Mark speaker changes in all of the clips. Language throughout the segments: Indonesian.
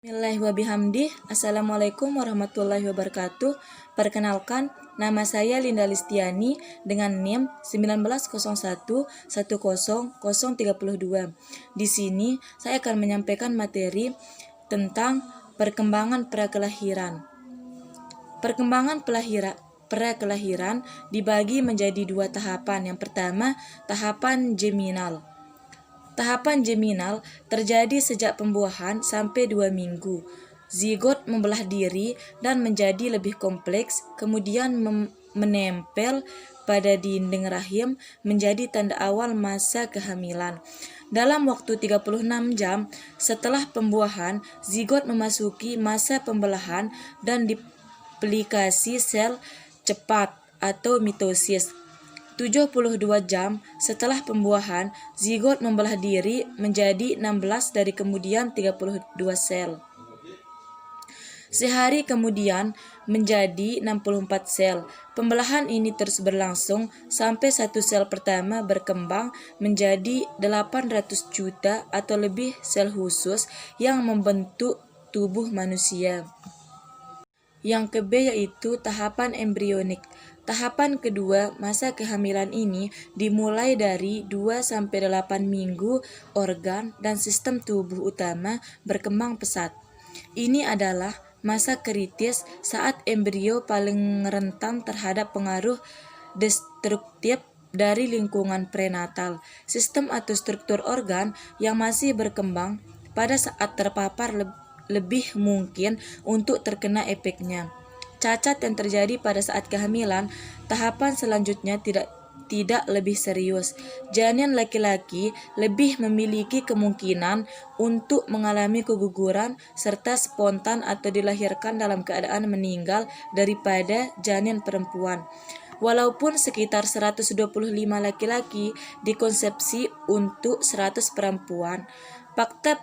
Speaker 1: Bismillahirrahmanirrahim. Assalamualaikum warahmatullahi wabarakatuh. Perkenalkan, nama saya Linda Listiani dengan NIM 1901100032. Di sini saya akan menyampaikan materi tentang perkembangan prakelahiran. Perkembangan prakelahiran dibagi menjadi dua tahapan. Yang pertama, tahapan geminal. Tahapan geminal terjadi sejak pembuahan sampai 2 minggu. Zigot membelah diri dan menjadi lebih kompleks, kemudian menempel pada dinding rahim menjadi tanda awal masa kehamilan. Dalam waktu 36 jam setelah pembuahan, zigot memasuki masa pembelahan dan diplikasi sel cepat atau mitosis. 72 jam setelah pembuahan, zigot membelah diri menjadi 16 dari kemudian 32 sel. Sehari kemudian menjadi 64 sel. Pembelahan ini terus berlangsung sampai satu sel pertama berkembang menjadi 800 juta atau lebih sel khusus yang membentuk tubuh manusia. Yang ke-B yaitu tahapan embrionik. Tahapan kedua masa kehamilan ini dimulai dari 2-8 minggu organ dan sistem tubuh utama berkembang pesat. Ini adalah masa kritis saat embrio paling rentan terhadap pengaruh destruktif dari lingkungan prenatal. Sistem atau struktur organ yang masih berkembang pada saat terpapar lebih mungkin untuk terkena efeknya. Cacat yang terjadi pada saat kehamilan, tahapan selanjutnya tidak lebih serius. Janin laki-laki lebih memiliki kemungkinan untuk mengalami keguguran serta spontan atau dilahirkan dalam keadaan meninggal daripada janin perempuan. Walaupun sekitar 125 laki-laki dikonsepsi untuk 100 perempuan, fakta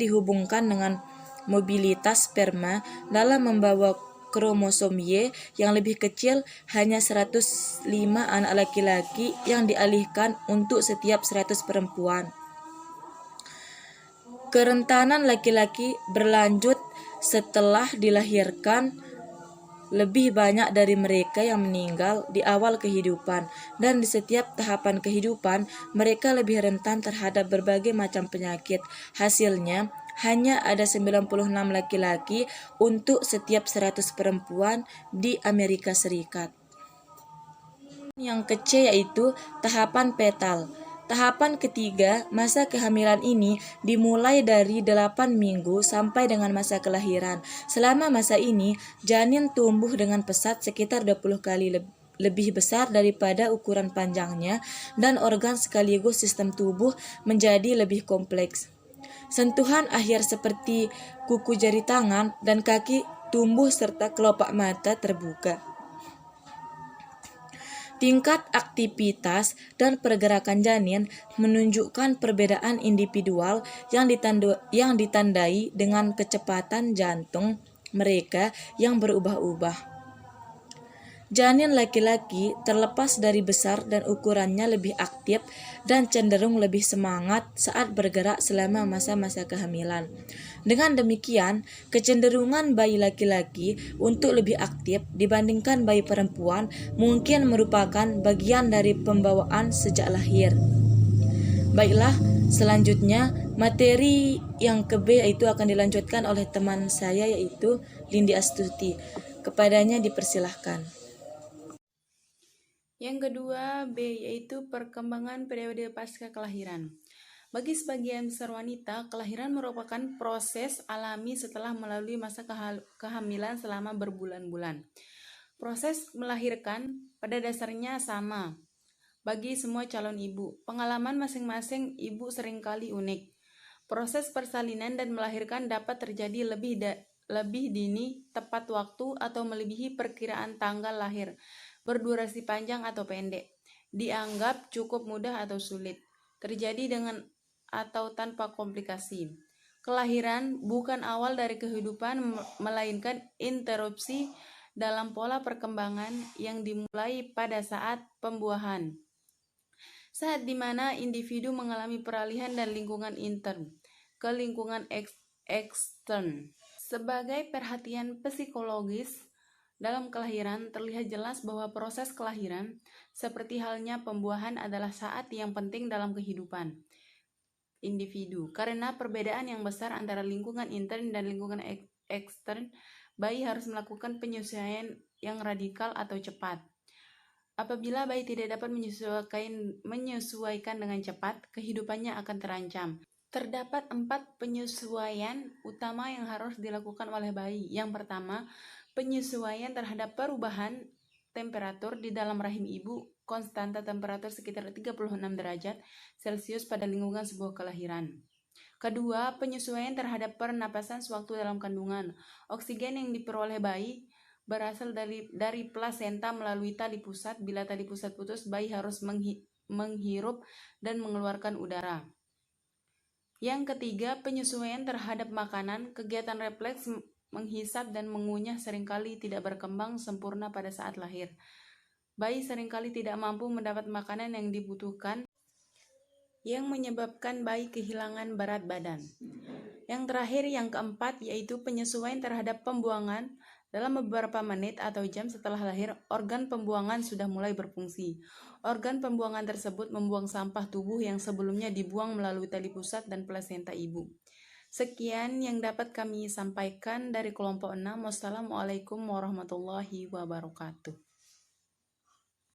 Speaker 1: dihubungkan dengan mobilitas sperma dalam membawa kromosom Y yang lebih kecil, hanya 105 anak laki-laki yang dialihkan untuk setiap 100 perempuan. Kerentanan laki-laki berlanjut setelah dilahirkan. Lebih banyak dari mereka yang meninggal di awal kehidupan, dan di setiap tahapan kehidupan mereka lebih rentan terhadap berbagai macam penyakit. Hasilnya, hanya ada 96 laki-laki untuk setiap 100 perempuan di Amerika Serikat. Yang ke-C yaitu tahapan fetal. Tahapan ketiga masa kehamilan ini dimulai dari 8 minggu sampai dengan masa kelahiran. Selama masa ini, janin tumbuh dengan pesat sekitar 20 kali lebih besar daripada ukuran panjangnya, dan organ sekaligus sistem tubuh menjadi lebih kompleks. Sentuhan akhir seperti kuku jari tangan dan kaki tumbuh serta kelopak mata terbuka. Tingkat aktivitas dan pergerakan janin menunjukkan perbedaan individual yang ditandai dengan kecepatan jantung mereka yang berubah-ubah. Janin laki-laki terlepas dari besar dan ukurannya lebih aktif dan cenderung lebih semangat saat bergerak selama masa-masa kehamilan. Dengan demikian, kecenderungan bayi laki-laki untuk lebih aktif dibandingkan bayi perempuan mungkin merupakan bagian dari pembawaan sejak lahir. Baiklah, selanjutnya materi yang ke-B yaitu akan dilanjutkan oleh teman saya yaitu Lindi Astuti. Kepadanya dipersilahkan.
Speaker 2: Yang kedua, B, yaitu perkembangan periode pasca kelahiran. Bagi sebagian besar wanita, kelahiran merupakan proses alami setelah melalui masa kehamilan selama berbulan-bulan. Proses melahirkan pada dasarnya sama bagi semua calon ibu. Pengalaman masing-masing ibu seringkali unik. Proses persalinan dan melahirkan dapat terjadi lebih dini, tepat waktu, atau melebihi perkiraan tanggal lahir, berdurasi panjang atau pendek, dianggap cukup mudah atau sulit, terjadi dengan atau tanpa komplikasi. Kelahiran bukan awal dari kehidupan, melainkan interupsi dalam pola perkembangan yang dimulai pada saat pembuahan, saat dimana individu mengalami peralihan dan lingkungan intern. ke lingkungan ekstern. Sebagai perhatian psikologis dalam kelahiran, terlihat jelas bahwa proses kelahiran, seperti halnya pembuahan, adalah saat yang penting dalam kehidupan individu. Karena perbedaan yang besar antara lingkungan intern dan lingkungan ekstern, bayi harus melakukan penyesuaian yang radikal atau cepat. Apabila bayi tidak dapat menyesuaikan dengan cepat, kehidupannya akan terancam. Terdapat 4 penyesuaian utama yang harus dilakukan oleh bayi. Yang pertama, penyesuaian terhadap perubahan temperatur di dalam rahim ibu, konstanta temperatur sekitar 36 derajat Celcius pada lingkungan sebuah kelahiran. Kedua, penyesuaian terhadap pernapasan sewaktu dalam kandungan. Oksigen yang diperoleh bayi berasal dari plasenta melalui tali pusat. Bila tali pusat putus, bayi harus menghirup dan mengeluarkan udara. Yang ketiga, penyesuaian terhadap makanan. Kegiatan refleks menghisap dan mengunyah seringkali tidak berkembang sempurna pada saat lahir. Bayi seringkali tidak mampu mendapat makanan yang dibutuhkan, yang menyebabkan bayi kehilangan berat badan. Yang terakhir, yang keempat, yaitu penyesuaian terhadap pembuangan. Dalam beberapa menit atau jam setelah lahir, organ pembuangan sudah mulai berfungsi. Organ pembuangan tersebut membuang sampah tubuh yang sebelumnya dibuang melalui tali pusat dan plasenta ibu. Sekian yang dapat kami sampaikan dari kelompok 6. Wassalamualaikum warahmatullahi wabarakatuh.